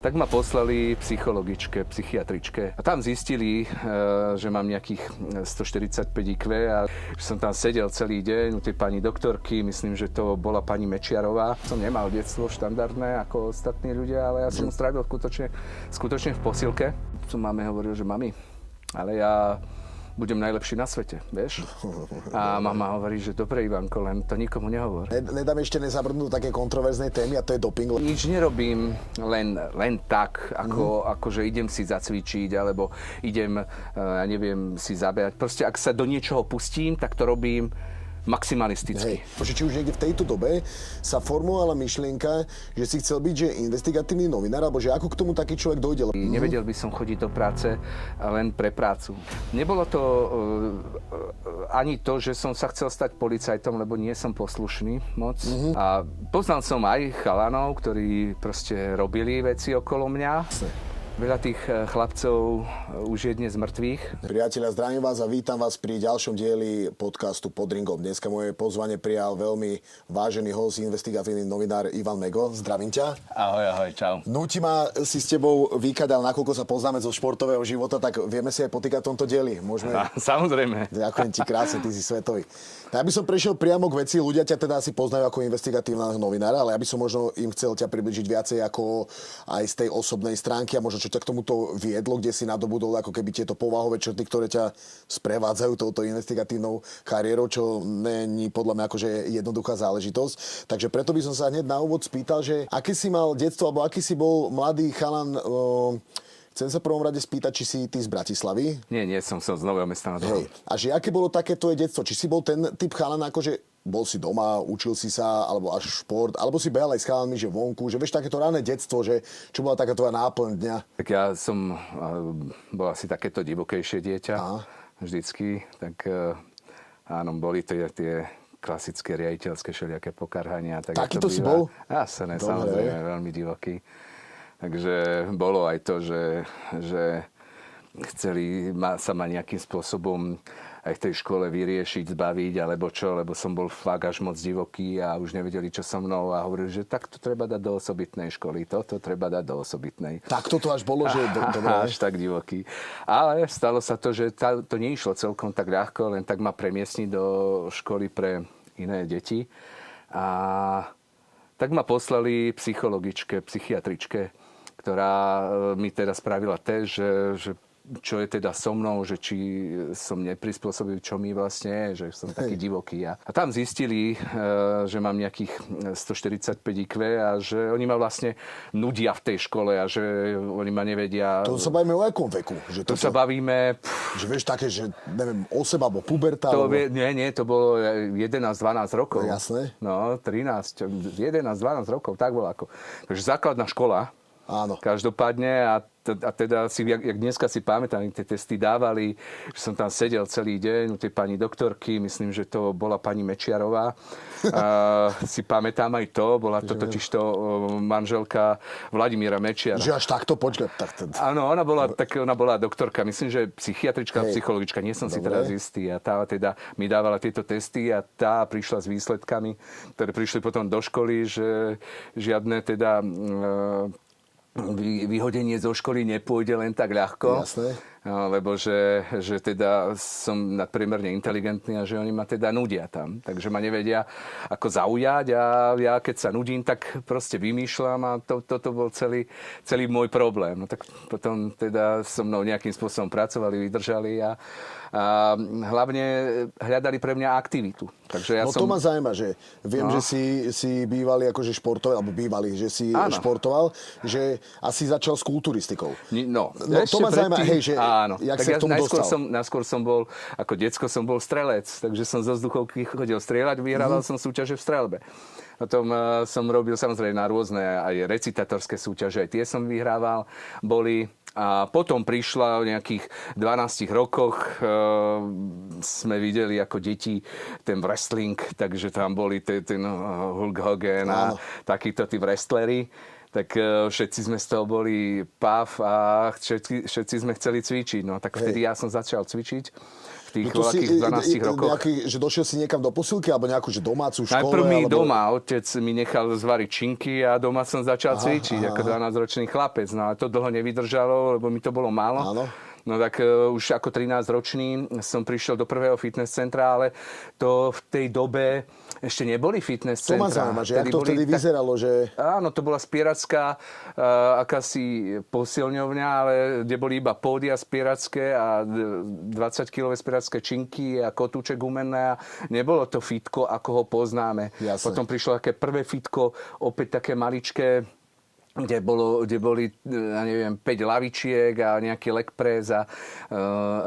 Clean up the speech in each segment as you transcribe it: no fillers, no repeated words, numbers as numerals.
Tak ma poslali psychologičke, psychiatričke a tam zistili, že mám nejakých 145 IQ a že som tam sedel celý deň u tej pani doktorky, myslím, že to bola pani Mečiarová. Som nemal detstvo štandardné ako ostatní ľudia, ale ja som strávil skutočne v posilke. Som máme hovoril, že mami, ale ja budem najlepší na svete, vieš? A mama hovorí, že dobre, Ivanko, len to nikomu nehovor. Nedám ešte nezabrnúť také kontroverznej témy a to je doping. Nič nerobím len tak, ako že idem si zacvičiť, alebo idem, ja neviem, si zabehať. Proste, ak sa do niečoho pustím, tak to robím maximalisticky. Či už niekde v tejto dobe sa formovala myšlienka, že si chcel byť že investigatívny novinár, alebo že ako k tomu taký človek dojde? Nevedel by som chodiť do práce len pre prácu. Nebolo to ani to, že som sa chcel stať policajtom, lebo nie som poslušný moc. A poznal som aj chalanov, ktorí proste robili veci okolo mňa. Veľa tých chlapcov už je dnes mŕtvych. Priatelia, zdravím vás a vítam vás pri ďalšom dieli podcastu Pod ringom. Dneska moje pozvanie prijal veľmi vážený host, investigatívny novinár Ivan Mego. Zdravím ťa. Ahoj, čau. Núti ma si s tebou vykať, ale nakoľko sa poznáme zo športového života, tak vieme si aj potýkať v tomto dieli. Môžeme... Samozrejme. Ďakujem ti krásne, ty si svetový. Ja by som prešiel priamo k veci. Ľudia ťa teda asi poznajú ako investigatívneho novinára, ale ja by som možno im chcel ťa približiť viacej ako aj z tej osobnej stránky a možno čo ťa k tomuto viedlo, kde si nadobudol ako keby tieto povahové črty, ktoré ťa sprevádzajú touto investigatívnou kariérou, čo není podľa mňa akože jednoduchá záležitosť. Takže preto by som sa hneď na úvod spýtal, že aké si mal detstvo, alebo aký si bol mladý chalan. Chcem sa prvom rade spýtať, či si ty z Bratislavy? Nie, som z Nového Mesta nad Ohľou. A že aké bolo také tvoje detstvo? Či si bol ten typ chalan, akože bol si doma, učil si sa, alebo až šport, alebo si behal aj s chalanmi, že vonku, že vieš, takéto rané detstvo, že čo bola taká tvoja náplň dňa? Tak ja som bol asi takéto divokejšie dieťa. Aha. Vždycky. Tak áno, boli tie klasické riaditeľské všelijaké pokarhania. Takýto si bol? Jasné, samozrejme, veľmi divoký. Takže bolo aj to, že chceli sa ma nejakým spôsobom aj v tej škole vyriešiť, zbaviť, alebo čo, lebo som bol fakt až moc divoký a už nevedeli, čo so mnou a hovorili, že takto treba dať do osobitnej školy, toto treba dať do osobitnej. Takto to až bolo, že dobre. Až tak divoký. Ale stalo sa to, že to neišlo celkom tak ľahko, len tak ma premiestniť do školy pre iné deti. A tak ma poslali psychologičke, psychiatričke, ktorá mi teda spravila test, že čo je teda so mnou, že či som neprispôsobil, čo mi vlastne je, že som taký divoký. A tam zistili, že mám nejakých 145 IQ a že oni ma vlastne nudia v tej škole a že oni ma nevedia... To sa bavíme o akom veku? Že to sa bavíme... Že vieš také, že neviem, 8 alebo puberta? Nie, to bolo 11-12 rokov. No, jasné. No, 11-12 rokov, tak bolo ako. Takže základná škola. Áno. Každopádne a teda si, jak dneska si pamätám, tie testy dávali, že som tam sedel celý deň u tej pani doktorky, myslím, že to bola pani Mečiarová. Si pamätám aj to, bola to totižto manželka Vladimíra Mečiara. Že až takto počkať. Áno, ona bola doktorka, myslím, že psychiatrička a psychologička, nie som si teraz istý. A tá teda mi dávala tieto testy a tá prišla s výsledkami, ktoré prišli potom do školy, že žiadne teda... vyhodenie zo školy nepôjde len tak ľahko. Jasné. Lebo že teda som nadpriemerne inteligentný a že oni ma teda nudia tam. Takže ma nevedia ako zaujať a ja keď sa nudím, tak proste vymýšľam a toto bol celý môj problém. No tak potom teda so mnou nejakým spôsobom pracovali, vydržali a hlavne hľadali pre mňa aktivitu. Takže ja to ma zaujíma, že viem, že si bývalý akože športoval, alebo bývalý, že si športoval, že asi začal s kulturistikou. No to ma zaujíma, hej, že áno. jak Tak sa k tomu dostal? Najskôr som bol, ako decko som bol strelec, takže som zo vzduchovky chodil strieľať, vyhrával som súťaže v streľbe. Potom som robil samozrejme na rôzne aj recitatorské súťaže, aj tie som vyhrával, boli. A potom prišla v nejakých 12 rokoch, sme videli ako deti ten wrestling, takže tam boli ten Hulk Hogan a takíto tí wrestleri. tak všetci sme z toho boli páv a všetci sme chceli cvičiť. No tak vtedy ja som začal cvičiť v tých veľkých 12 rokoch. Že došiel si niekam do posilky alebo nejakú že domácu školu? Najprv mi doma, otec mi nechal zvariť činky a doma som začal cvičiť ako 12-ročný chlapec. No ale to dlho nevydržalo, lebo mi to bolo málo. Áno. No tak už ako 13-ročný som prišiel do prvého fitness centra, ale to v tej dobe ešte neboli fitness centra. To ma zaujíma, že jak to vtedy vyzeralo, že... Áno, to bola spieracká akási posilňovňa, ale kde boli iba pódia spieracké a 20-kilové spieracké činky a kotúče gumenné a nebolo to fitko, ako ho poznáme. Jasne. Potom prišlo také prvé fitko, opäť také maličké, kde boli, ja neviem, 5 lavičiek a nejaký leg press a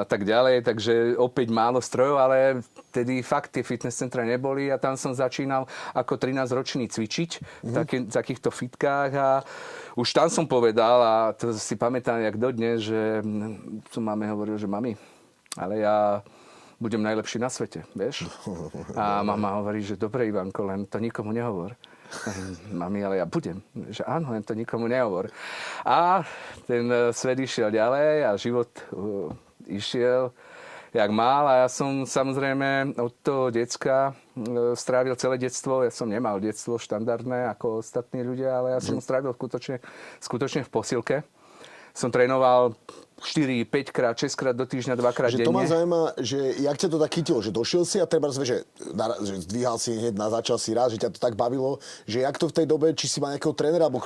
tak ďalej. Takže opäť málo strojov, ale vtedy fakt tie fitness centra neboli a tam som začínal ako 13-ročný cvičiť v takýchto fitkách a už tam som povedal, a to si pamätám jak dodnes, že som máme hovoril, že mami, ale ja budem najlepší na svete, vieš? A mama hovorí, že dobre, Ivanko, len to nikomu nehovor. Mami, ale ja budem. Že áno, len to nikomu nehovor. A ten svet išiel ďalej a život išiel jak mal. A ja som samozrejme od toho decka strávil celé detstvo. Ja som nemal detstvo štandardné ako ostatní ľudia, ale ja som strávil skutočne v posilke. Som trénoval 4, 5 krát, 6 krát do týždňa, 2 krát denne. To ma zaujíma, že jak ťa to tak chytilo, že došiel si a treba že zdvíhal si hneď, začal si raz, že ťa to tak bavilo, že jak to v tej dobe, či si mal nejakého trénera, alebo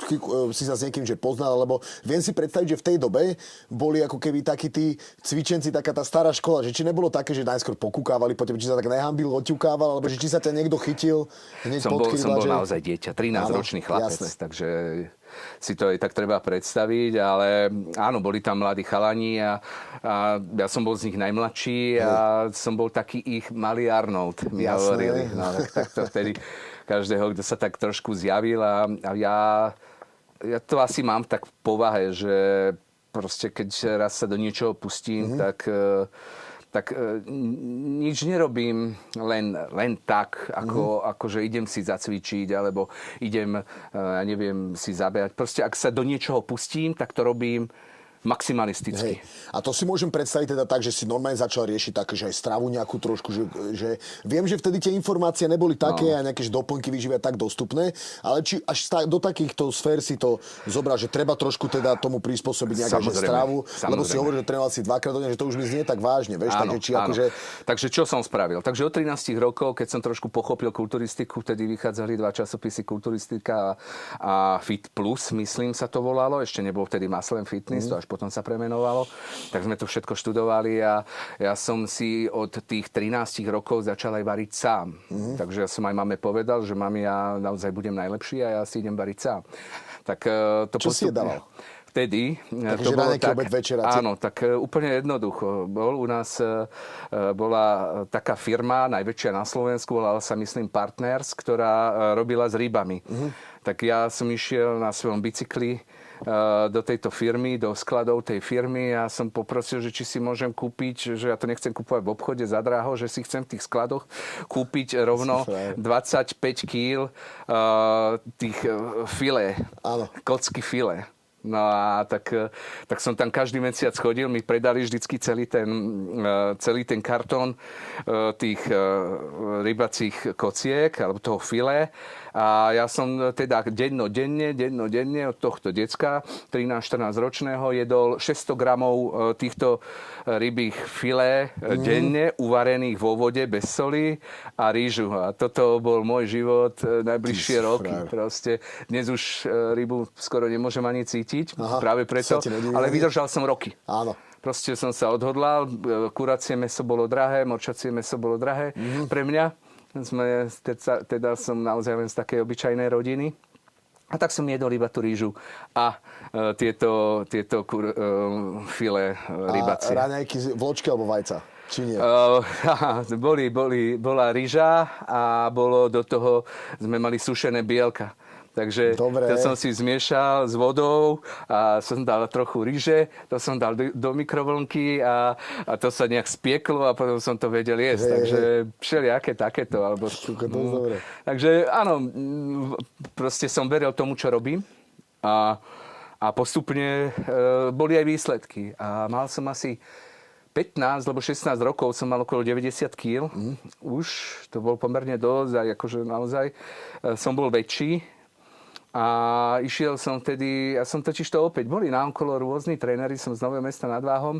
si sa s niekým že poznal, lebo viem si predstaviť, že v tej dobe boli ako keby takí tí cvičenci, taká tá stará škola, že či nebolo také, že najskôr pokúkávali, potom či sa tak nehambil, oťukával, alebo že či sa ťa niekto chytil hneď podkryvať. Som bol naozaj dieťa, 13-ročný chlapec, jasne. Takže si to aj tak treba predstaviť, ale áno, boli tam mladí chalani a ja som bol z nich najmladší a som bol taký ich malý Arnold, mi hovorili. No, tak to vtedy každého, kto sa tak trošku zjavil a ja to asi mám tak v povahe, že proste keď raz sa do niečoho pustím, tak nič nerobím len tak, ako že idem si zacvičiť, alebo idem, ja neviem, si zabehať. Proste, ak sa do niečoho pustím, tak to robím maximalisticky. A to si môžem predstaviť teda tak, že si normálne začal riešiť také, že aj stravu nejakú trošku, že viem, že vtedy tie informácie neboli také a nejaké doplnky výživy tak dostupné, ale či až do takýchto sfér si to zobral, že treba trošku teda tomu prispôsobiť nejakú stravu, lebo si hovoril, že trénoval si 2-krát do dňa, že to už mi znie tak vážne, vieš, áno, takže či akože... Takže čo som spravil? Takže od 13 rokov, keď som trošku pochopil kulturistiku, vtedy vychádzali 2 časopisy Kulturistika a Fit Plus, myslím sa to volalo, ešte nebol vtedy Muscle & Fitness, to až potom sa premenovalo, tak sme to všetko študovali a ja som si od tých 13 rokov začal aj variť sám. Takže ja som aj mame povedal, že mami, ja naozaj budem najlepší a ja si idem variť sám. Tak to čo si jedával? Vtedy to bolo tak, áno, tak úplne jednoducho. U nás bola taká firma, najväčšia na Slovensku, volala sa, myslím, Partners, ktorá robila s rybami. Tak ja som išiel na svojom bicykli do tejto firmy, do skladov tej firmy a som poprosil, že či si môžem kúpiť, že ja to nechcem kúpovať v obchode za draho, že si chcem v tých skladoch kúpiť rovno 25 kg tých filé, kocky filé. No a tak som tam každý mesiac chodil, mi predali vždycky celý ten kartón tých rybacích kociek, alebo toho filé. A ja som teda dennodenne od tohto decka, 13-14 ročného, jedol 600 gramov týchto rybých filé denne, uvarených vo vode, bez soli a rýžu. A toto bol môj život najbližšie roky. Proste dnes už rybu skoro nemôžem ani cítiť, práve preto, ale vydržal som roky. Áno. Proste som sa odhodlal, kuracie mäso bolo drahé, morčacie mäso bolo drahé pre mňa. Teda som naozaj len z takej obyčajnej rodiny. A tak som jedol iba tú rýžu a tieto filé rybacie. A raňajky, vločky alebo vajca? Či nie? Bola rýža a bolo do toho, sme mali sušené bielka. Takže to som si zmiešal s vodou a som dal trochu ryže, to som dal do mikrovlnky a to sa nejak spieklo a potom som to vedel jesť. Takže všelijaké takéto. Takže áno, proste som veril tomu, čo robím. A postupne boli aj výsledky. A mal som asi 15 alebo 16 rokov, som mal okolo 90 kg. Už to bol pomerne dosť, aj akože naozaj som bol väčší. A išiel som vtedy, ja som totiž to opäť, boli naokolo rôzni tréneri, som z Nového Mesta nad Váhom.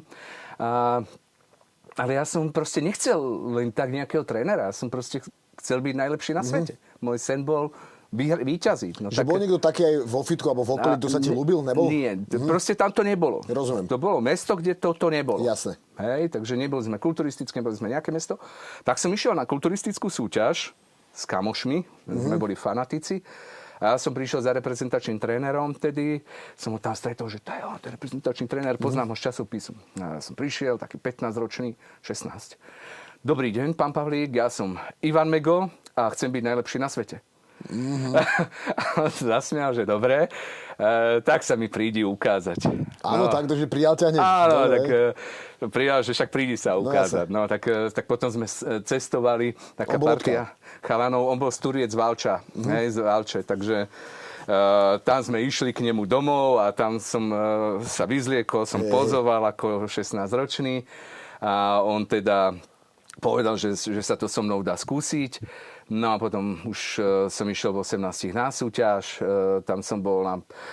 Ale ja som proste nechcel len tak nejakého trénera, ja som proste chcel byť najlepší na svete. Môj sen bol výťazí. No, že bol niekto taký aj vo fitku alebo v okolí, kto sa ti ľúbil, nebol? Nie, proste tam to nebolo. Rozumiem. To bolo mesto, kde toto nebolo. Jasné. Hej, takže neboli sme kulturistické, neboli sme nejaké mesto. Tak som išiel na kulturistickú súťaž s kamošmi, sme boli fanatici. A ja som prišiel za reprezentačným trénerom, vtedy som ho tam stretol, že to je reprezentačný tréner, poznám ho z časopisu. A ja som prišiel, taký 15-ročný, 16. Dobrý deň, pán Pavlík, ja som Ivan Mego a chcem byť najlepší na svete. A on sa zasmial, že dobre, tak sa mi prídi ukázať. Áno, tak, takže prijal ťa hneď. Áno, tak prijal, že však prídi sa ukázať. No, tak potom sme cestovali, taká partia chalanov, on bol z Turiec z Valča, z Valče, takže tam sme išli k nemu domov a tam som sa vyzliekol, som pozoval ako 16-ročný a on teda povedal, že sa to so mnou dá skúsiť. No a potom už som išiel v 18 na súťaž, tam som bol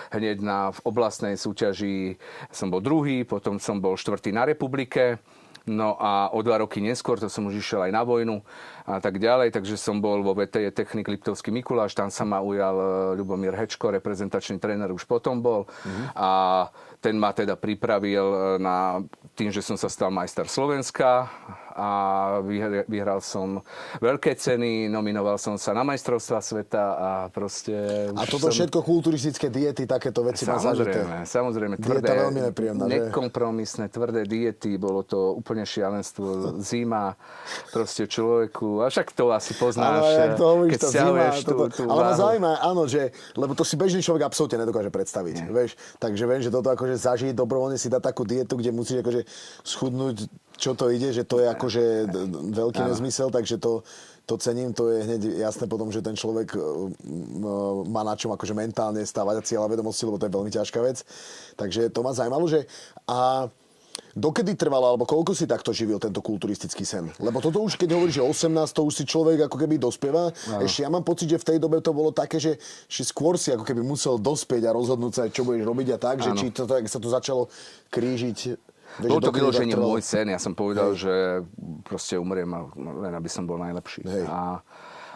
hneď v oblastnej súťaži, som bol druhý, potom som bol štvrtý na republike, no a o 2 roky neskôr, to som už išiel aj na vojnu a tak ďalej, takže som bol vo VTE Technik Liptovský Mikuláš, tam sa ma ujal Ľubomír Hečko, reprezentačný tréner už potom bol a ten ma teda pripravil tým, že som sa stal majster Slovenska a vyhral som veľké ceny, nominoval som sa na majstrovstvá sveta a proste... A toto všetko kulturistické diety, takéto veci má zažité. Samozrejme, dieta veľmi nepríjemná, nekompromisné, tvrdé diety, bolo to úplne šialenstvo, zima, proste človeku, a však to asi poznáš, keď sťahuješ tú ale ma zaujíma, áno, že, lebo to si bežný človek absolútne nedokáže predstaviť, vieš, takže viem, že toto akože zažiť, dobrovoľne si dá takú dietu, kde musíš akože schudnúť, čo to ide, že to je akože veľký nezmysel, takže to cením, to je hneď jasné potom, že ten človek má na čom akože mentálne stávať cieľa vedomosti, lebo to je veľmi ťažká vec. Takže to ma zaujímalo, že a dokedy trvalo, alebo koľko si takto živil tento kulturistický sen? Lebo toto už, keď hovoríš, že 18, to už si človek ako keby dospieva. Ešte ja mám pocit, že v tej dobe to bolo také, že skôr si ako keby musel dospieť a rozhodnúť sa, čo budeš robiť a tak, že či to, ak sa to začalo krížiť. Bol to vyloženie môj sen. Ja som povedal, že proste umriem, len aby som bol najlepší. A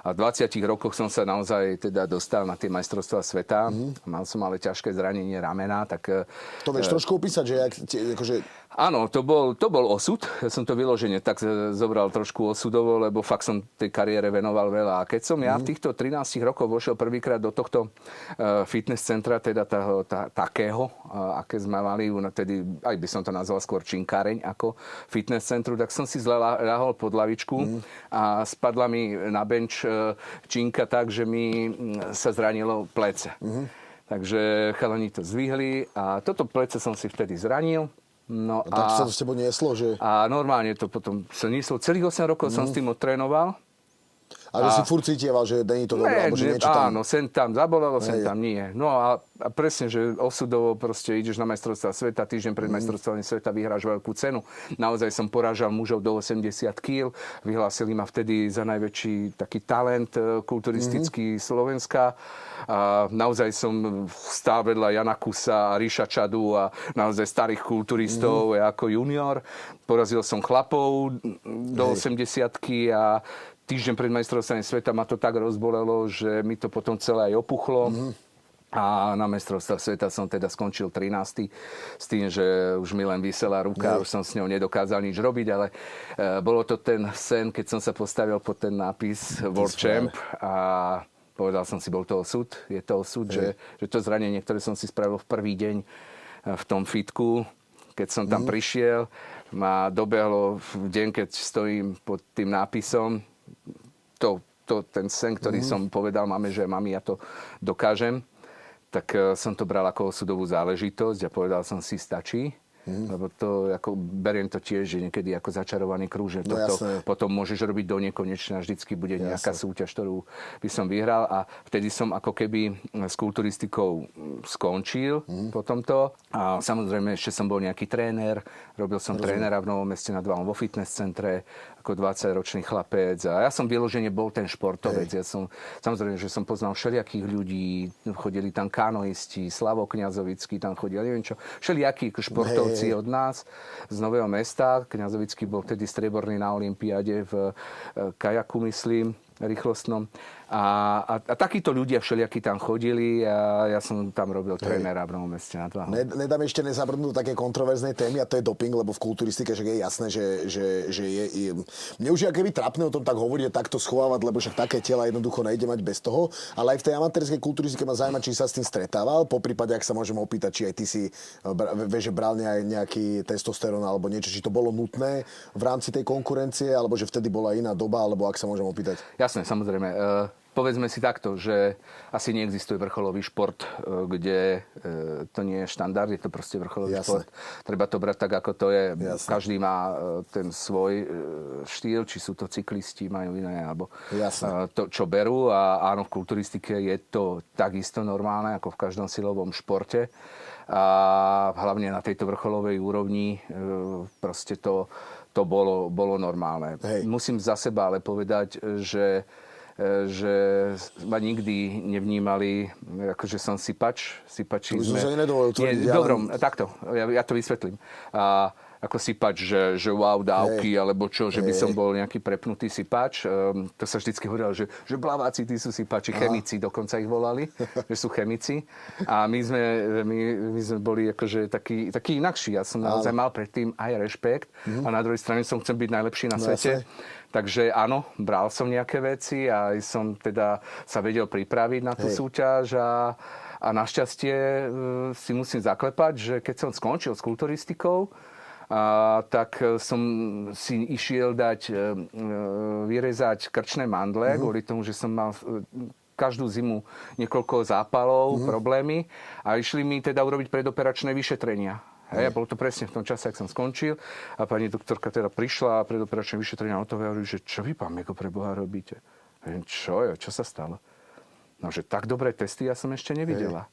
v 20 rokoch som sa naozaj teda dostal na tie majstrovstvá sveta. Mal som ale ťažké zranenie ramena. Tak, to vieš trošku opísať, že akože... Áno, to bol osud. Ja som to vyloženie tak zobral trošku osudovo, lebo fakt som tej kariére venoval veľa. A keď som ja v týchto 13 rokoch vošiel prvýkrát do tohto fitness centra, teda takého, aké sme mali, tedy aj by som to nazval skôr činkáreň ako fitness centru, tak som si zle ľahol pod lavičku a spadla mi na benč činka tak, že mi sa zranilo plece. Takže chalani to zdvihli a toto plece som si vtedy zranil. No a tak sa to s tebou nieslo, že... A normálne to potom sa nieslo. Celých 8 rokov som s tým odtrénoval. A že si furt cítieval, že není to dobré, alebo že niečo tam... Áno, sem tam zabolelo, sem tam nie. No a presne, že osudovo proste ideš na majstrovstvá sveta, týždeň pred majstrovstvami sveta vyhráš veľkú cenu. Naozaj som porážal mužov do 80 kg. Vyhlásili ma vtedy za najväčší taký talent kulturistický Slovenska. A naozaj som stál vedľa Jana Kusa a Ríša Čadu a naozaj starých kulturistov ako junior. Porazil som chlapov do 80-ky a týždeň pred majstrovstvami sveta ma to tak rozbolelo, že mi to potom celé aj opuchlo. A na majstrovstvách sveta som teda skončil 13. s tým, že už mi len visela ruka, už som s ňou nedokázal nič robiť, ale bolo to ten sen, keď som sa postavil pod ten nápis World Champ a povedal som si, bol to osud. Je to osud, že to zranenie, ktoré som si spravil v prvý deň v tom fitku, keď som tam prišiel, ma dobehlo v deň, keď stojím pod tým nápisom. Ten sen, ktorý som povedal mame, že mami, ja to dokážem, tak som to bral ako osudovú záležitosť a povedal som si, stačí. Lebo to, ako, beriem to tiež, že niekedy ako začarovaný kruh, že No, potom môžeš robiť do nekonečna, vždycky bude nejaká súťaž, ktorú by som vyhral a vtedy som ako keby s kulturistikou skončil po tomto. A samozrejme ešte som bol nejaký tréner, robil som trénera v Novom Meste nad Váhom vo fitness centre, ako 20-ročný chlapec a ja som vyložene bol ten športovec. Ja som, samozrejme, že som poznal všelijakých ľudí, chodili tam kanoisti, Slavo Kňazovický tam chodil, neviem čo, všelijakí športovci od nás z Nového Mesta. Kňazovický bol vtedy strieborný na olympiáde v kajaku, myslím, rýchlostnom. A takíto ľudia všelijakí tam chodili a ja som tam robil trénera v Novom Meste nad Váhom. Nedám ešte nezabrdnúť také kontroverznej témy a to je doping, lebo v kulturistike že je jasné, že je... Mne už je akoby trápne o tom tak hovoriť a takto schovávať, lebo však také tela jednoducho nejde mať bez toho, ale aj v tej amatérskej kulturistike ma zaujíma, či sa s tým stretával, poprípade, ak sa môžem opýtať, či aj ty si že bral nejaký testosterón alebo niečo, či to bolo nutné v rámci tej konkurencie, alebo že vtedy bola iná doba, alebo ak sa môžem opýtať. Jasné, samozrejme. Povedzme si takto, že asi neexistuje vrcholový šport, kde to nie je štandard, je to proste vrcholový šport. Treba to brať tak, ako to je. Jasne. Každý má ten svoj štýl, či sú to cyklisti, majú iné, alebo to, čo berú. A áno, v kulturistike je to takisto normálne, ako v každom silovom športe. A hlavne na tejto vrcholovej úrovni proste to bolo normálne. Musím za seba ale povedať, že ma nikdy nevnímali, akože som sypač. Sypači sme... Dobrom, takto, ja to vysvetlím. Ako sypač, že wow, dávky, alebo čo, že by som bol nejaký prepnutý sypač. To sa vždycky hovorilo, že blaváci, tí sú sypači, chemici, dokonca ich volali, že sú chemici. A my sme boli akože takí inakší. Ja som naozaj mal predtým aj rešpekt a na druhej strane som chcel byť najlepší na svete. Takže áno, bral som nejaké veci a som teda sa vedel pripraviť na tú súťaž a našťastie si musím zaklepať, že keď som skončil s kulturistikou, tak som si išiel vyrezať krčné mandle, kvôli tomu, že som mal každú zimu niekoľko zápalov, problémy a išli mi teda urobiť predoperačné vyšetrenia. Hej, a bolo to presne v tom čase, ak som skončil a pani doktorka teda prišla a predoperačné vyšetrenia o to hovorí, že čo vy, pán Mieko, pre Boha robíte? Čo sa stalo? No, že tak dobré testy ja som ešte nevidela.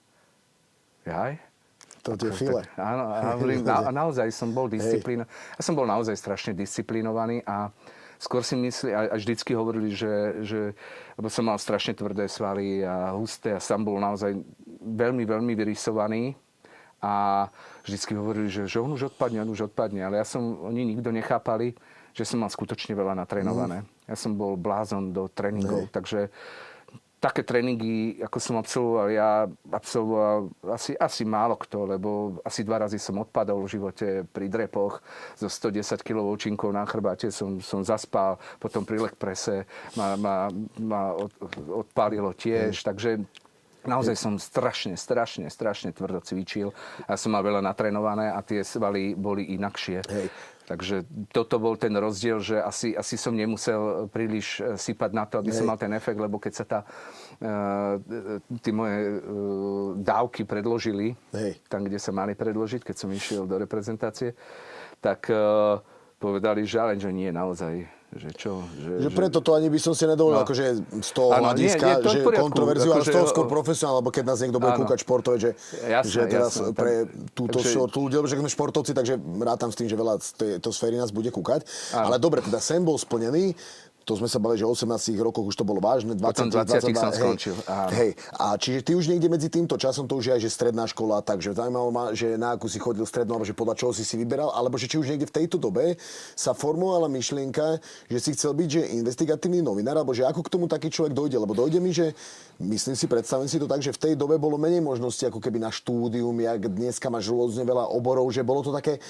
Jaj? To tie file. Áno, a naozaj som bol disciplínovaný. Ja som bol naozaj strašne disciplinovaný a skôr si mysleli, a vždycky hovorili, že lebo som mal strašne tvrdé svaly a husté a som bol naozaj veľmi, veľmi vyrysovaný a vždycky hovorili, že on už odpadne, ale oni nikto nechápali, že som mal skutočne veľa natrénované. Ja som bol blázon do tréningov, takže také tréningy, ako som absolvoval, asi málo kto, lebo asi 2 razy som odpadol v živote pri drepoch so 110 kg činkou na chrbáte, som zaspal, potom pri leg presse ma odpálilo tiež, takže naozaj som strašne tvrdo cvičil. Ja som mal veľa natrénované a tie svaly boli inakšie. Takže toto bol ten rozdiel, že asi som nemusel príliš sypať na to, aby som mal ten efekt, lebo keď sa tí moje dávky predložili, tam, kde sa mali predložiť, keď som išiel do reprezentácie, tak povedali, že ale že nie, naozaj. Že preto to ani by som si nedovolil, akože z toho hľadiska, že kontroverziu, ale z toho skôr profesionálne, lebo keď nás niekto bude kúkať športovec, že teraz pre túto sortu ľudí, lebo že sme športovci, takže rátam s tým, že veľa z tejto sféry nás bude kúkať. Ale dobre, teda sen bol splnený. To sme sa bali, že 18 rokoch už to bolo vážne, 20 som skončil. A čiže ty už niekde medzi týmto časom, to už je aj že stredná škola, takže zaujímalo ma, že na akú si chodil strednú, alebo že podľa čoho si vyberal, alebo že či už niekde v tejto dobe sa formovala myšlienka, že si chcel byť že investigatívny novinár, alebo že ako k tomu taký človek dojde, lebo dojde mi, že predstavím si to tak, že v tej dobe bolo menej možností ako keby na štúdium, jak dneska máš rôzne veľa oborov, že bolo to také,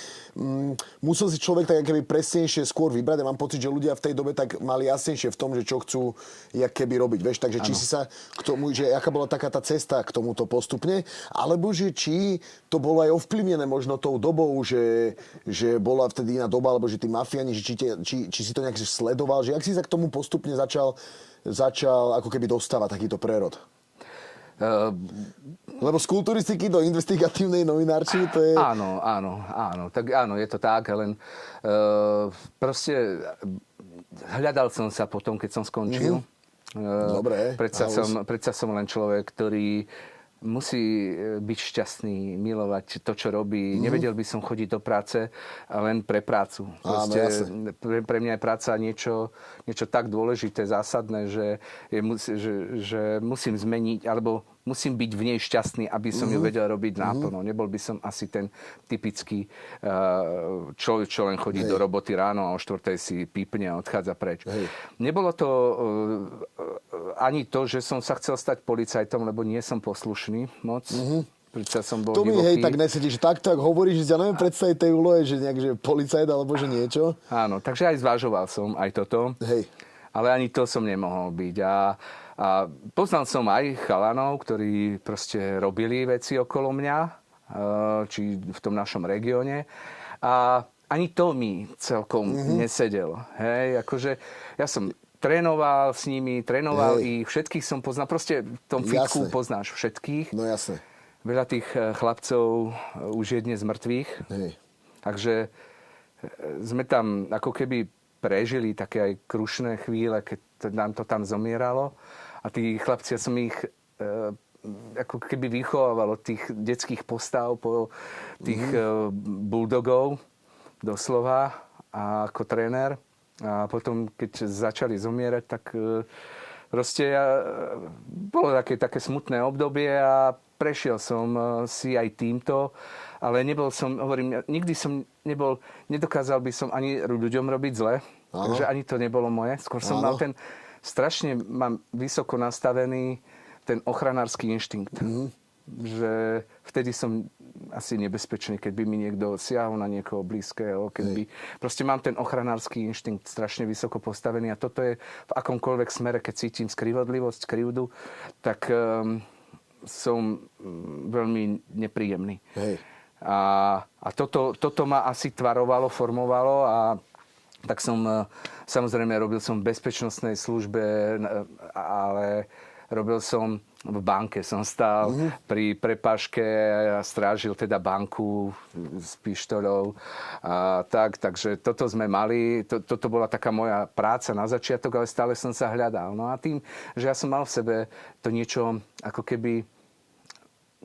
musel si človek tak keby presnejšie skôr vybrať. Ja mám pocit, že ľudia v tej dobe tak mali jasnejšie v tom, že čo chcú jak keby robiť. Vieš, takže či si sa k tomu, že aká bola taká tá cesta k tomuto postupne, alebo že či to bolo aj ovplyvnené možno tou dobou, že bola vtedy iná doba, alebo že tí mafiáni, že či si to nejak sledoval, že jak si sa k tomu postupne začal ako keby dostávať takýto prerod? Lebo z kulturistiky do investigatívnej novinárčiny to je... Áno. Tak áno, je to tak, len proste hľadal som sa potom, keď som skončil. Dobre. Predsa som len človek, ktorý musí byť šťastný, milovať to, čo robí. Nevedel by som chodiť do práce len pre prácu. Proste pre mňa je práca niečo tak dôležité, zásadné, že musím zmeniť, alebo musím byť v nej šťastný, aby som ju vedel robiť náplno. Nebol by som asi ten typický človek, čo len chodí do roboty ráno a o 4:00 si pípne a odchádza preč. Nebolo to ani to, že som sa chcel stať policajtom, lebo nie som poslušný moc. Prečo som bol to mi divoký. tak nesedíš. Tak hovoríš, že ja neviem predstaviť tej úlohe, že nejak, že policajt alebo že niečo. Áno, takže aj zvažoval som aj toto. Hej. Ale ani to som nemohol byť. A poznal som aj chalanov, ktorí proste robili veci okolo mňa, či v tom našom regióne. A ani to mi celkom nesedelo. Hej, akože ja som trénoval s nimi, ich, všetkých som poznal. Proste v tom fitku poznáš všetkých. No jasne. Veľa tých chlapcov už je dnes mŕtvych. Hej. Takže sme tam ako keby prežili také aj krušné chvíle, keď nám to tam zomieralo. A tí chlapci, ja som ich ako keby vychovával od tých detských postav po tých bulldogov doslova a ako tréner. A potom, keď začali zomierať, tak proste bolo také smutné obdobie a prešiel som si aj týmto, ale nedokázal by som ani ľuďom robiť zle, takže ani to nebolo moje. Skôr som mal mám vysoko nastavený ten ochranársky inštinkt. Že vtedy som asi nebezpečný, keď by mi niekto siahol na niekoho blízkeho, proste mám ten ochranársky inštinkt strašne vysoko postavený a toto je v akomkoľvek smere, keď cítim skrivodlivosť, krivdu, tak som veľmi nepríjemný. Hej. A toto ma asi tvarovalo, formovalo a tak som, samozrejme, robil som v bezpečnostnej službe, ale robil som v banke. Som stál pri prepážke a strážil teda banku s pištoľou. Takže toto sme mali. Toto bola taká moja práca na začiatok, ale stále som sa hľadal. No a tým, že ja som mal v sebe to niečo ako keby...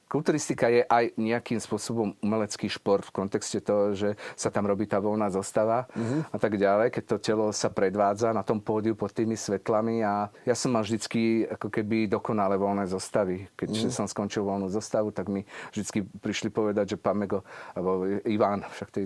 Kulturistika je aj nejakým spôsobom umelecký šport v kontexte toho, že sa tam robí tá voľná zostava a tak ďalej, keď to telo sa predvádza na tom pódiu pod tými svetlami a ja som mal vždycky ako keby dokonale voľné zostavy. Keď som skončil voľnú zostavu, tak mi vždycky prišli povedať, že pán Mego, alebo Ivan, však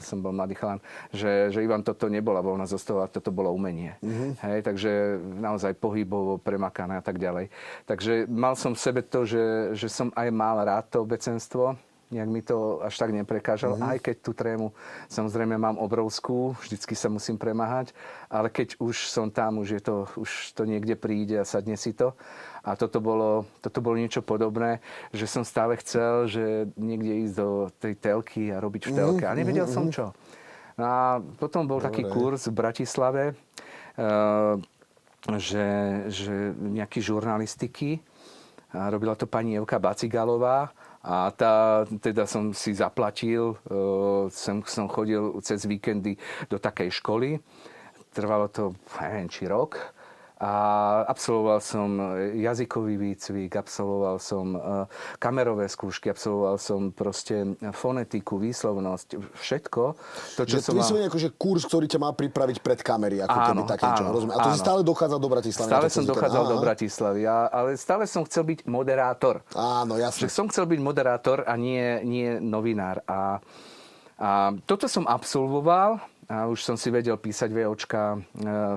som bol mladý chalan, že Ivan, toto nebola voľná zostava, toto bolo umenie. Hej, takže naozaj pohybovo, premakané a tak ďalej. Takže mal som v sebe to, že som aj mal rád to obecenstvo, nejak mi to až tak neprekážalo, aj keď tú trému samozrejme mám obrovskú, vždycky sa musím premáhať, ale keď už som tam, už to niekde príde a sadne si to. A toto bolo niečo podobné, že som stále chcel, že niekde ísť do tej telky a robiť v telke. A nevedel som čo. A potom bol taký kurz v Bratislave, že nejaký žurnalistiky. A robila to pani Evka Bacigalová a teda som si zaplatil, som chodil cez víkendy do takej školy. Trvalo to, neviem, či rok. A absolvoval som jazykový výcvik, absolvoval som kamerové skúšky, absolvoval som proste fonetiku, výslovnosť, všetko. To, čo som vyslovene akože kurz, ktorý ťa má pripraviť pred kamery, ako keby také čo. Rozumiem. A to si stále dochádzal do Bratislavy? Stále som dochádzal do Bratislavy, ale stále som chcel byť moderátor. Áno, jasne. Že som chcel byť moderátor a nie novinár. A toto som absolvoval. A už som si vedel písať VOčka,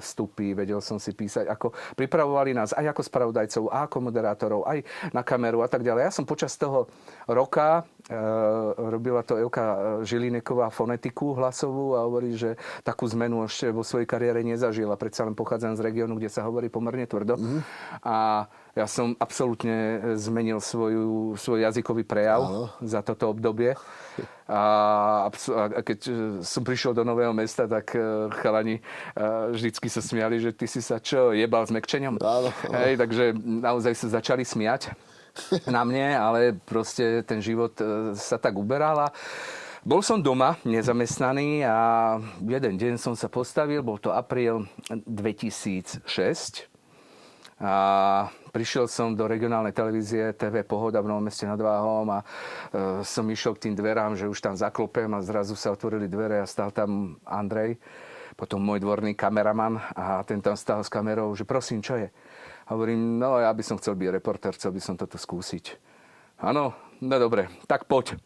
vstupy, vedel som si písať, ako pripravovali nás aj ako spravodajcov, a ako moderátorov, aj na kameru a tak ďalej. Ja som počas toho roka robila to Evka Žilineková fonetiku hlasovú a hovorí, že takú zmenu ešte vo svojej kariére nezažila. Predsa len pochádzam z regiónu, kde sa hovorí pomerne tvrdo. A ja som absolútne zmenil svoj jazykový prejav za toto obdobie. A keď som prišiel do Nového Mesta, tak chalani vždycky sa smiali, že ty si sa čo, jebal s Mekčeňom? Áno. Hej, takže naozaj sa začali smiať. na mne, ale proste ten život sa tak uberal a bol som doma, nezamestnaný a jeden deň som sa postavil, bol to apríl 2006 a prišiel som do regionálnej televízie TV Pohoda v Novom Meste nad Váhom a som išiel k tým dverám, že už tam zaklopem a zrazu sa otvorili dvere a stál tam Andrej, potom môj dvorný kameraman a ten tam stál s kamerou, že prosím, čo je? A hovorím, no ja by som chcel byť reportér, chcel by som toto skúsiť. Áno, no dobre, tak poď.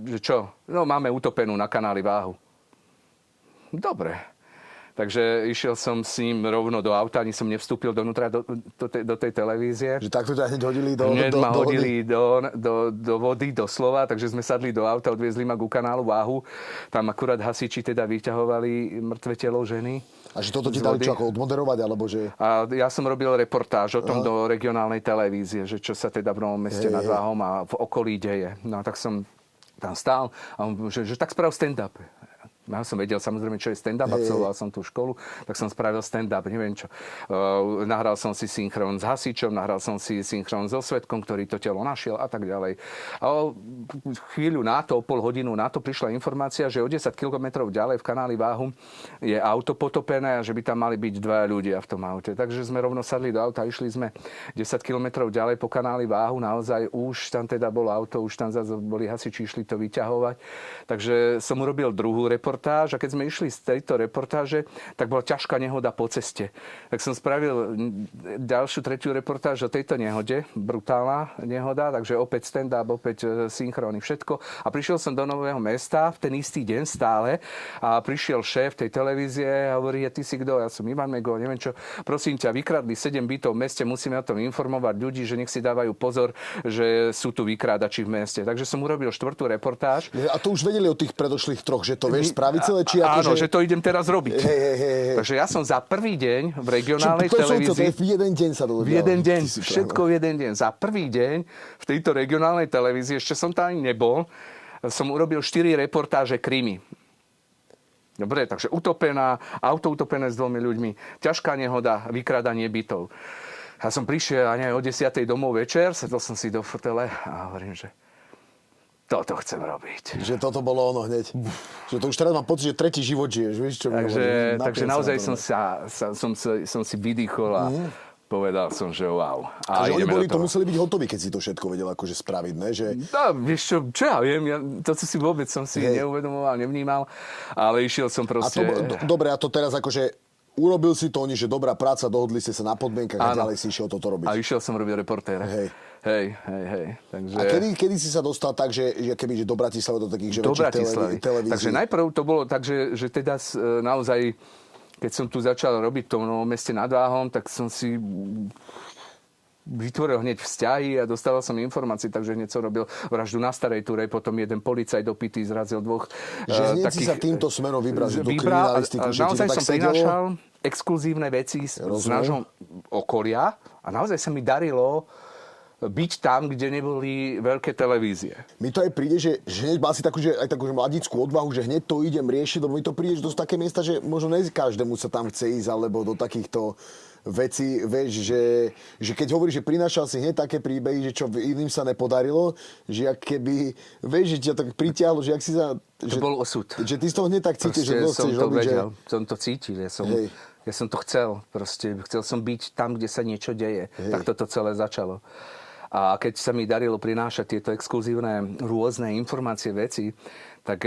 Že čo? No máme utopenú na kanáli Váhu. Dobre. Takže išiel som s ním rovno do auta, ani som nevstúpil donútra do tej televízie. Že takto ťa hneď hodili hneď ma hodili do vody, doslova, takže sme sadli do auta, odviezli ma ku kanálu Váhu. Tam akurát hasiči teda vyťahovali mŕtve telo ženy. A že toto ti dali čo, ako odmoderovať, alebo že... A ja som robil reportáž o tom do regionálnej televízie, že čo sa teda v Novom Meste nad Váhom a v okolí deje. No tak som tam stál a on že tak sprav stand-up. Ja som vedel samozrejme, čo je stand-up, absolvoval som tú školu, tak som spravil stand-up, neviem čo. Nahral som si synchron s hasičom, nahral som si synchron so svedkom, ktorý to telo našiel a tak ďalej. A chvíľu na to, o pol hodinu na to prišla informácia, že o 10 kilometrov ďalej v kanáli Váhu je auto potopené a že by tam mali byť dvaja ľudia v tom aute. Takže sme rovno sadli do auta, išli sme 10 kilometrov ďalej po kanáli Váhu, naozaj už tam teda bolo auto, už tam zase boli hasiči, išli to vyťahovať. Takže som urobil druhú reportáž a keď sme išli z tejto reportáže, tak bola ťažká nehoda po ceste. Tak som spravil ďalšiu, tretiu reportáž o tejto nehode, brutálna nehoda, takže opäť stand-up, opäť synchrony, všetko. A prišiel som do Nového Mesta v ten istý deň stále a prišiel šéf tej televízie a hovorí, ty si kto? Ja som Ivan Mego, neviem čo. Prosím ťa, vykradli 7 bytov v meste, musíme o tom informovať ľudí, že nech si dávajú pozor, že sú tu vykrádači v meste. Takže som urobil štvrtú reportáž. A to už vedeli o tých predošlých troch, že to vieš spraviť celé, či áno, že to idem teraz robiť. Takže ja som za prvý deň v regionálnej televízii... V jeden deň sa to v jeden deň, všetko v jeden deň. Za prvý deň v tejto regionálnej televízii, ešte som tam ani nebol, som urobil 4 reportáže krimi. Dobre, takže auto utopené s 2 ľuďmi, ťažká nehoda, vykrádanie bytov. Ja som prišiel o 10:00 domov večer, sedol som si do fotele a hovorím, že toto chcem robiť. Že toto bolo ono hneď. Že to už teraz mám pocit, že tretí život žiješ. Víš, čo takže naozaj som si vydýchol a povedal som, že wow. A že oni museli byť hotoví, keď si to všetko vedel akože spraviť, ne? Že... No, vieš čo ja viem, to si vôbec som si neuvedomoval, nevnímal, ale išiel som proste... Dobre, a to teraz akože urobil si to oni, že dobrá práca, dohodli ste sa na podmienkach a ďalej si išiel toto robiť. A išiel som robiť reportéra. Hej. Takže... A kedy si sa dostal tak, že keby do Bratislavy, do takých väčších televízií? Takže najprv to bolo tak, že teda naozaj, keď som tu začal robiť v tom Novom Meste nad Váhom, tak som si vytvoril hneď vzťahy a dostával som informácie, takže hneď som robil vraždu na Starej Turej, potom jeden policajt dopitý zrazil 2 že hneď si sa týmto smerom vybral do kriminalistiky, že naozaj ti to tak som prinášal exkluzívne veci z nášho okolia a naozaj sa mi darilo byť tam, kde neboli veľké televízie. Mi to aj príde, že hneď mal si takú mladíckú odvahu, že hneď to idem riešiť, lebo mi to príde dosť také miesta, že možno ne každému sa tam chce ísť, alebo do takýchto vecí, vieš, že keď hovoríš, že prinášal si hneď také príbehy, že čo iným sa nepodarilo, že ak keby, vieš, že ťa tak pritiahlo, že ak si sa... To bol osud. Že ty z toho hneď tak cítiš, že to chceš robiť, že... Som to cítil, ja som to chcel, chcel som byť tam, kde sa niečo deje. Tak toto celé začalo. A keď sa mi darilo prinášať tieto exkluzívne rôzne informácie, veci, tak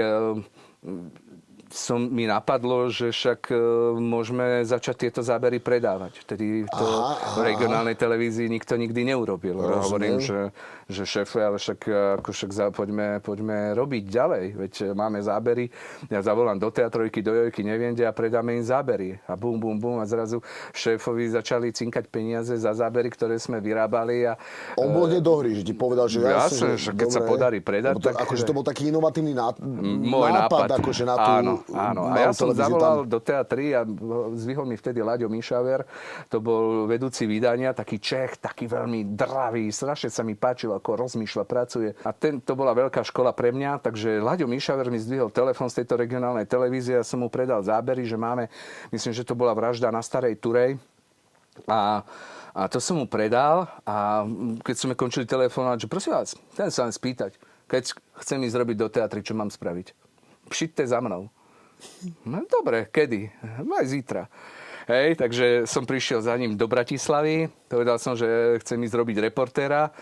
mi napadlo, že však môžeme začať tieto zábery predávať. Vtedy to v regionálnej televízii nikto nikdy neurobil. Hovorím, že šéfe, ale však poďme robiť ďalej. Veď máme zábery. Ja zavolám do Teatrojky, do Jojky, neviem kde a predáme im zábery. A bum, bum, bum. A zrazu šéfovi začali cinkať peniaze za zábery, ktoré sme vyrábali. A on bol hneď do hry, že ti povedal, že jasne, že keď sa podarí predať. Akože to bol taký inovatívny nápad. Akože na tú... Áno, a ja som zavolal do Teatry a zvihol mi vtedy Láďo Mišaver, to bol vedúci vydania, taký Čech, taký veľmi dravý, strašne sa mi páčil, ako rozmýšľa, pracuje. A to bola veľká škola pre mňa, takže Láďo Mišaver mi zdvihol telefón z tejto regionálnej televízie a som mu predal zábery, že máme, myslím, že to bola vražda na Starej Turej. A to som mu predal a keď sme končili telefonát, že prosím vás, chcem sa len spýtať, keď chcem ísť robiť do teatry, čo mám spraviť? Přijďte za mnou. No dobre, kedy? Aj zítra. Hej, takže som prišiel za ním do Bratislavy, povedal som, že chcem ísť robiť reportéra,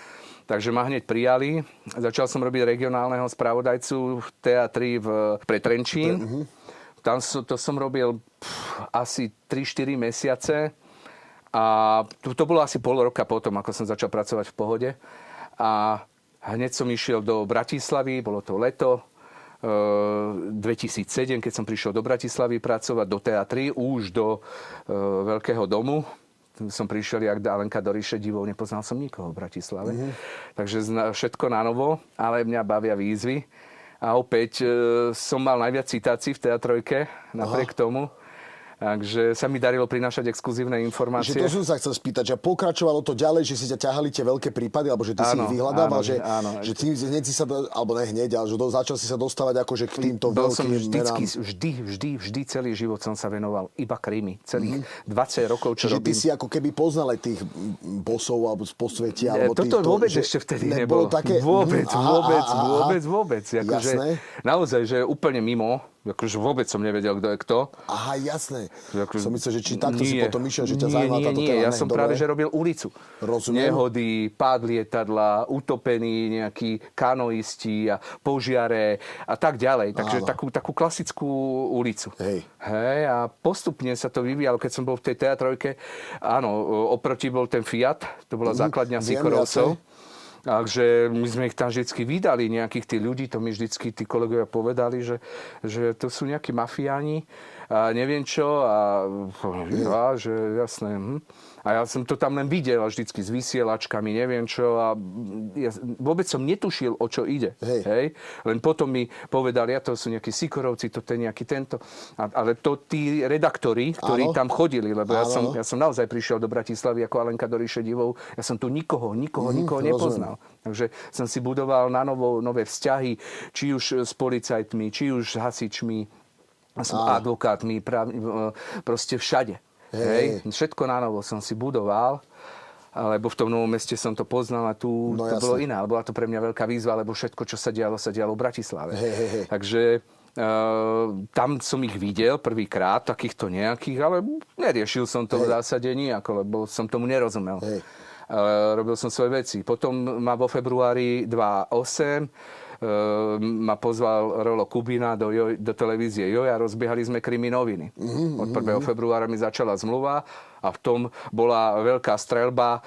takže ma hneď prijali. Začal som robiť regionálneho spravodajcu v teatri pre Trenčín. Tam to som robil asi 3-4 mesiace a to bolo asi pol roka potom, ako som začal pracovať v Pohode. A hneď som išiel do Bratislavy, bolo to leto, 2007, keď som prišiel do Bratislavy pracovať do teatry, už do Veľkého domu. Som prišiel jak Alenka do ríše divov, nepoznal som nikoho v Bratislave. Takže všetko na novo, ale mňa bavia výzvy. A opäť som mal najviac citácií v teatrojke, napriek tomu. Takže sa mi darilo prinášať exkluzívne informácie. Že to som sa chcel spýtať, že pokračovalo to ďalej, že si ťa ťahali tie veľké prípady, alebo že ty si ich vyhľadával, že ty hneď si sa, alebo ne hneď, ale že začal si sa dostávať akože k týmto veľkým menám. Vždy celý život som sa venoval iba krímy. Celých 20 rokov, čo robím. Čiže ty si ako keby poznal aj tých bosov alebo z posvetia. Toto vôbec ešte vtedy nebolo. Také... Vôbec. Akože, naozaj, že úplne mimo. Akože vôbec som nevedel, kto je kto. Aha, jasné. Som myslel, že či takto si potom išiel, že ťa zaujímala táto téma. Ja som práve, že robil ulicu. Rozumiem. Nehody, pád lietadla, utopení, nejakí kanoisti a požiare a tak ďalej. Takže takú klasickú ulicu. Hej, a postupne sa to vyvíjalo, keď som bol v tej teatrojke. Áno, oproti bol ten Fiat, to bola základňa Sikorovcov. Takže my sme ich tam vždycky vydali, nejakých tých ľudí, to mi vždycky tí kolegovia povedali, že to sú nejakí mafiáni a neviem čo a že jasné. A ja som to tam len videl vždycky s vysielačkami, neviem čo a ja vôbec som netušil, o čo ide. Hej. Len potom mi povedali, to sú nejakí Sikorovci, to je nejaký tento. Ale to tí redaktori, ktorí tam chodili, lebo ja som naozaj prišiel do Bratislavy ako Alenka do ríše divov, ja som tu nikoho nepoznal. Takže som si budoval na nové vzťahy, či už s policajtmi, či už s hasičmi, s advokátmi, proste všade. Hej. Všetko na novo som si budoval, lebo v tom Novom Meste som to poznal a tu to bolo iné. Ale bola to pre mňa veľká výzva, lebo všetko, čo sa dialo v Bratislave. Takže tam som ich videl prvýkrát, takýchto nejakých, ale neriešil som to v zásade nijako, lebo som tomu nerozumel. Robil som svoje veci. Potom ma vo februári 2008 ma pozval Rolo Kubina do televízie Joj a rozbiehali sme Krimi noviny. Od 1. februára mi začala zmluva a v tom bola veľká streľba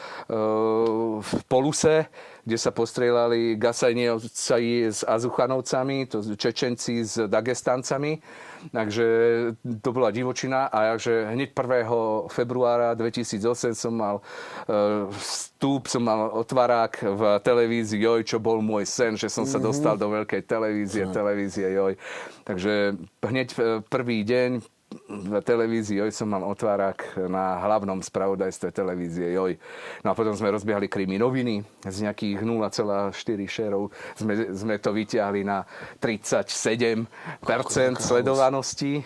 v Poluse, kde sa postrieľali Gasajnievci s Azuchanovcami, to Čečenci s Dagestancami. Takže to bola divočina a hneď 1. februára 2008 som mal vstup, som mal otvárák v televízii Joj, čo bol môj sen, že som sa dostal do veľkej televízie Joj. Takže hneď prvý deň v televízii Joj som mal otvárák na hlavnom spravodajstve televízie Joj. No a potom sme rozbiehali Krimi noviny. Z nejakých 0,4 šerov sme to vyťahli na 37% sledovanosti.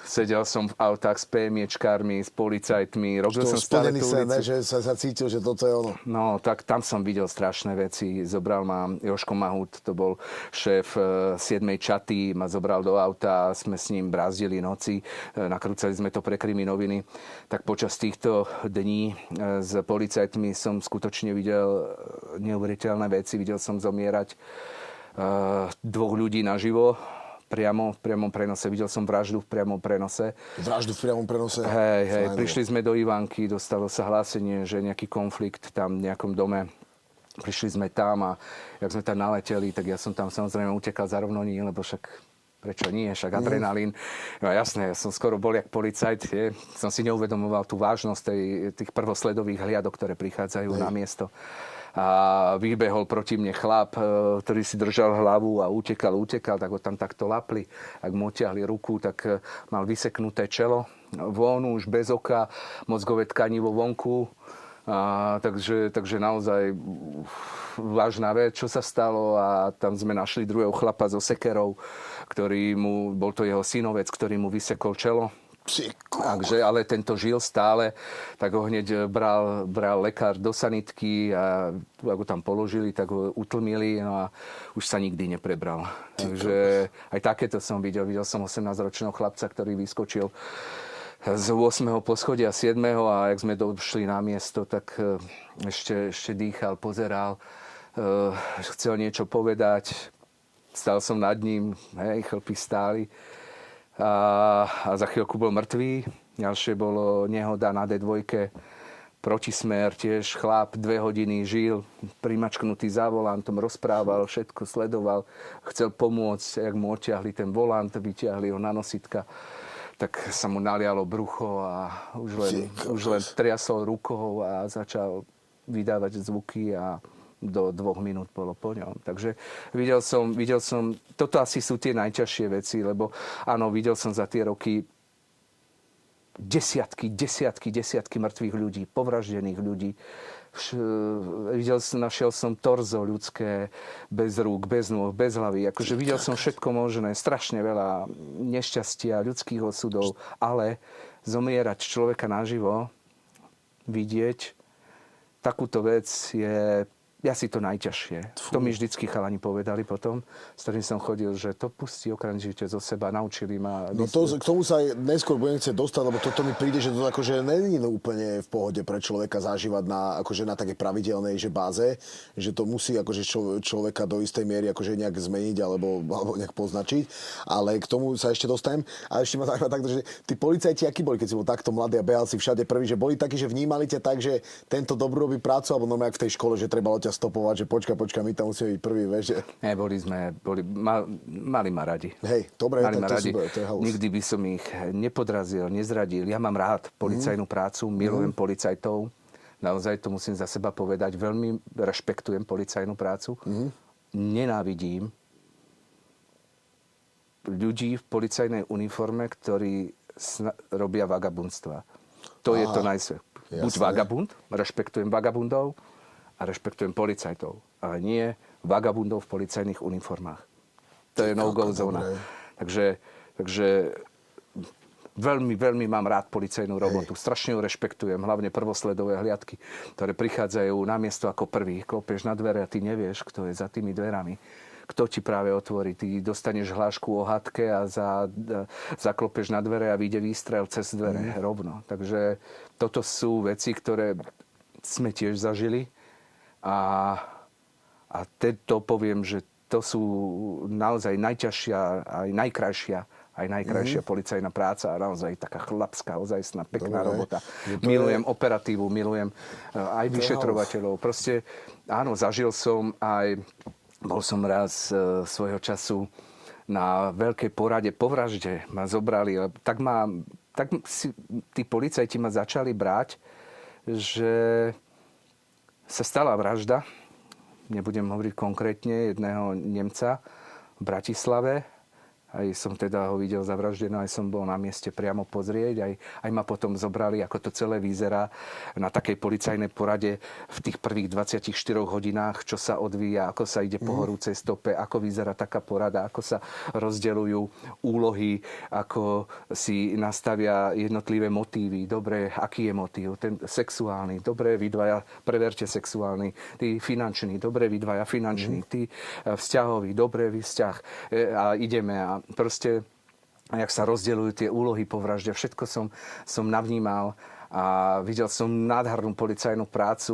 Sedel som v autách s PMIčkármi, s policajtmi, robil som stále tú ulicu. Že sa cítil, že toto je ono. No, tak tam som videl strašné veci. Zobral ma Jožko Mahut, to bol šéf 7. čaty, ma zobral do auta, sme s ním brázdili noci, nakrúcali sme to pre Krimi noviny. Tak počas týchto dní s policajtmi som skutočne videl neuveriteľné veci. Videl som zomierať 2 ľudí naživo, priamo v priamom prenose. Videl som vraždu v priamom prenose. Vraždu v priamom prenose? Hej. Prišli sme do Ivanky, dostalo sa hlásenie, že nejaký konflikt tam v nejakom dome. Prišli sme tam a jak sme tam naleteli, tak ja som tam samozrejme utekal za rovnoní, lebo však prečo nie, však adrenalín. No jasné, ja som skoro bol jak policajt. Som si neuvedomoval tú vážnosť tých prvosledových hliadok, ktoré prichádzajú na miesto. A vybehol proti mne chlap, ktorý si držal hlavu a utekal, tak ho tam takto lapli. Ak mu otiahli ruku, tak mal vyseknuté čelo von, už bez oka, mozgové tkanivo vonku. Takže naozaj vážna vec, čo sa stalo a tam sme našli druhého chlapa so sekerou, bol to jeho synovec, ktorý mu vysekol čelo. Takže, ale tento žil stále, tak ho hneď bral lekár do sanitky a ako tam položili, tak ho utlmili, no a už sa nikdy neprebral. Takže aj takéto som videl. Videl som 18-ročného chlapca, ktorý vyskočil z 8. poschodia 7. a jak sme došli na miesto, tak ešte dýchal, pozeral, chcel niečo povedať. Stál som nad ním, chlpy stáli. A za chvíľku bol mŕtvý. Ďalšie bolo nehoda na D2. Protismer, tiež chlap 2 hodiny žil, primačknutý za volantom, rozprával, všetko sledoval. Chcel pomôcť, jak mu odtiahli ten volant, vytiahli ho na nositka. Tak sa mu nalialo brucho a už len triasol rukou a začal vydávať zvuky a do 2 minút bolo po ňom. Takže videl som, toto asi sú tie najťažšie veci, lebo áno, videl som za tie roky desiatky mŕtvych ľudí, povraždených ľudí. Našiel som torzo ľudské, bez rúk, bez nôh, bez hlavy. Akože videl som všetko možné, strašne veľa nešťastia, ľudských osudov, ale zomierať človeka naživo, vidieť takúto vec je asi to najťažšie. To mi vždycky chalani povedali potom, s ktorým som chodil, že to pustí okamžite zo seba, naučili ma. No k tomu sa aj neskôr budem chcieť dostať, lebo toto mi príde, že to akože není úplne v pohode pre človeka zažívať na také pravidelnej báze, že to musí akože človeka do istej miery akože nejak zmeniť alebo nejak poznačiť. Ale k tomu sa ešte dostanem. A ešte ma zaujíma takto, že tí policajti, akí boli, keď si bol takto mladý a behal si všade prvý, že boli takí, že vnímali ťa tak, že tento dobrú robí prácu, alebo normálne v tej škole, že trebalo stopovať, že počka, my tam musíme byť prvý, vieš. Ne, mali ma radi. Hej, dobre, mali ma to radi. Super, to je halus. Nikdy by som ich nepodrazil, nezradil. Ja mám rád policajnú prácu, milujem policajtov. Naozaj to musím za seba povedať. Veľmi rešpektujem policajnú prácu. Nenávidím ľudí v policajnej uniforme, ktorí robia vagabundstva. To je to najsve. Buď vagabund, rešpektujem vagabundov, a rešpektujem policajtov, ale nie vagabundov v policajných uniformách. To je no-go zóna. Takže veľmi mám rád policajnú robotu. Strašne ju rešpektujem, hlavne prvosledové hliadky, ktoré prichádzajú na miesto ako prvý. Klopeš na dvere a ty nevieš, kto je za tými dverami. Kto ti práve otvorí. Ty dostaneš hlášku o hadke a zaklopeš na dvere a vyjde výstrel cez dvere rovno. Takže toto sú veci, ktoré sme tiež zažili. A to poviem, že to sú naozaj najťažšia, aj najkrajšia policajná práca a naozaj taká chlapská, ozajstná, pekná robota. Milujem operatívu, milujem aj vyšetrovateľov. Proste áno, zažil som bol som raz svojho času na veľkej porade po vražde. Ma zobrali, tí policajti ma začali brať, že sa stala vražda, nebudem hovoriť konkrétne, jedného Nemca v Bratislave. Aj som teda ho videl zavraždený, aj som bol na mieste priamo pozrieť. Aj ma potom zobrali, ako to celé vyzerá na takej policajnej porade v tých prvých 24 hodinách, čo sa odvíja, ako sa ide po horúcej stope, ako vyzerá taká porada, ako sa rozdeľujú úlohy, ako si nastavia jednotlivé motívy. Dobre, aký je motív? Ten sexuálny. Dobre, vy dvaja preverte sexuálny. Tí finančný. Dobre, vy dvaja finančný. Tí vzťahový. Dobre, vy vzťah. A ideme a proste, jak sa rozdeľujú tie úlohy po vražde, všetko som navnímal a videl som nádhernú policajnú prácu,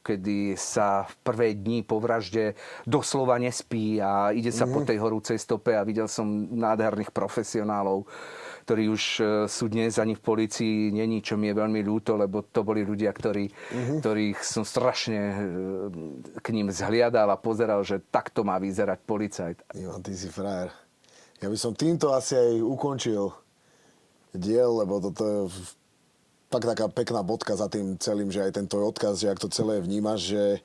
kedy sa v prvé dni po vražde doslova nespí a ide sa po tej horúcej stope a videl som nádherných profesionálov, ktorí už sú dnes ani v polícii, není, čo mi je veľmi ľúto, lebo to boli ľudia, ktorých som strašne k ním zhliadal a pozeral, že takto má vyzerať policajt. Ivan, ty si frajer. Ja by som týmto asi aj ukončil diel, lebo toto je fakt taká pekná bodka za tým celým, že aj ten tvoj odkaz, že ak to celé vnímaš, že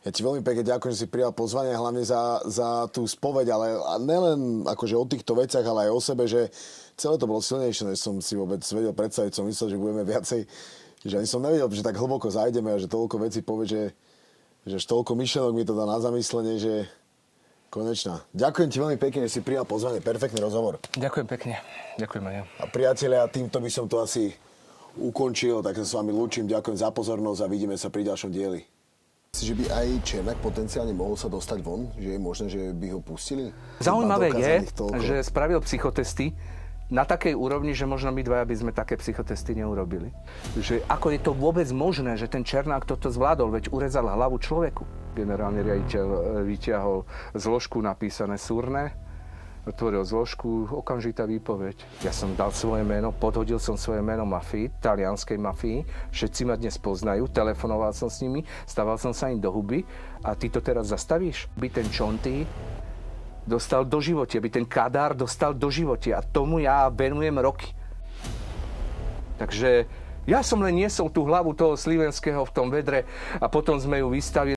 ja ti veľmi pekne ďakujem, že si prijal pozvanie, hlavne za tú spoveď, ale nelen akože o týchto veciach, ale aj o sebe, že celé to bolo silnejšie, než som si vôbec vedel predstaviť. Som myslel, že budeme viacej, že ani som nevedel, že tak hlboko zajdeme a že toľko vecí povie, že toľko myšlenok mi to dá na zamyslenie, že Konečná. Ďakujem ti veľmi pekne, že si prijal pozvanie. Perfektný rozhovor. Ďakujem pekne. Ďakujem aj ja. A priatelia, týmto by som to asi ukončil, tak sa s vami lúčim. Ďakujem za pozornosť a vidíme sa pri ďalšom dieli. Myslíš, že by aj Černak potenciálne mohol sa dostať von? Že je možné, že by ho pustili? Zaujímavé je, že spravil psychotesty na takej úrovni, že možno my dvaja by sme také psychotesty neurobili. Že ako je to vôbec možné, že ten Černák toto zvládol, veď urezal hlavu človeku. Generálny riaditeľ vyťahol zložku napísané súrne, otvoril zložku, okamžitá výpoveď. Ja som dal svoje meno, podhodil som svoje meno mafii, talianskej mafii. Všetci ma dnes poznajú, telefonoval som s nimi, stával som sa im do huby a ty to teraz zastavíš? By ten Čonty dostal do živote, by ten Kadár dostal do živote a tomu ja venujem roky. Takže ja som len niesol tú hlavu toho Slivenského v tom vedre a potom sme ju vystavili.